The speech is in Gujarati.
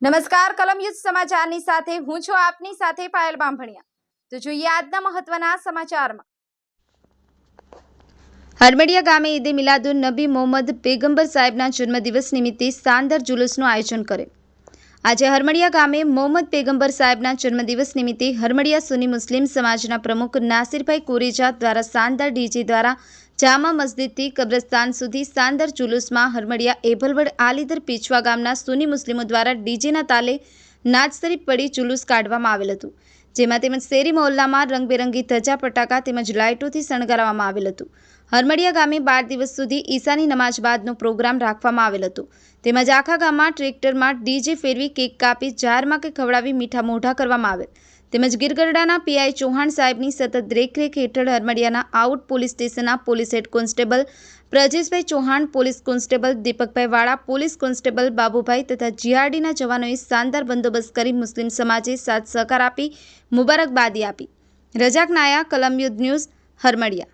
નમસ્કાર, કલમયુદ્ધ સમાચારની સાથે હું છું આપની સાથે પાયલ બામભણિયા। તો જોઈએ આજના મહત્વના સમાચારમાં। હરમડિયા ગામે ઈદે મિલાદુન નબી મોહમ્મદ પેગંબર સાહેબના જન્મદિવસ નિમિત્તે શાનદાર જુલુસનું આયોજન કરે। આજે હરમડિયા ગામે મોહમ્મદ પેગંબર સાહેબના જન્મદિવસ નિમિત્તે હરમડિયા સુન્ની મુસ્લિમ સમાજના પ્રમુખ નાસિરભાઈ કુરેજા દ્વારા શાનદાર ડીજે દ્વારા જામા મસ્જિદથી કબ્રસ્તાન સુધી શાનદાર જુલુસમાં હરમડિયા એભલવડ આલીદર પીછવા ગામના સુન્ની મુસ્લિમો દ્વારા ડીજેના તાલે નાચતરી પડી જુલુસ કાઢવામાં આવેલ હતું, જેમાં તેમજ શેરી મહોલ્લામાં રંગબેરંગી ધજા પટાકા તેમજ લાઇટોથી શણગારવામાં આવેલ હતું। હરમડિયા ગામે 12 દિવસ સુધી ઈશાની નમાજ બાદનો પ્રોગ્રામ રાખવામાં આવેલ હતો, તેમજ આખા ગામમાં ટ્રેક્ટરમાં ડીજે ફેરવી કેક કાપી જાહેરમાં કે ખવડાવી મીઠા મોઢા કરવામાં આવેલ, તેમજ ગીરગઢડાના પીઆઈ ચૌહાણ સાહેબની સતત દેખરેખ હેઠળ હરમડિયાના આઉટ પોલીસ સ્ટેશનના police head constable Brajeshbhai Chauhan, police constable Deepakbhai Vala, police constable Babubhai તથા જીઆરડીના જવાનોએ શાનદાર બંદોબસ્ત કરી મુસ્લિમ સમાજે સાથ સહકાર આપી મુબારકબાદી આપી। રજાક નાયા, કલમયુદ્ધ ન્યૂઝ, હરમડિયા।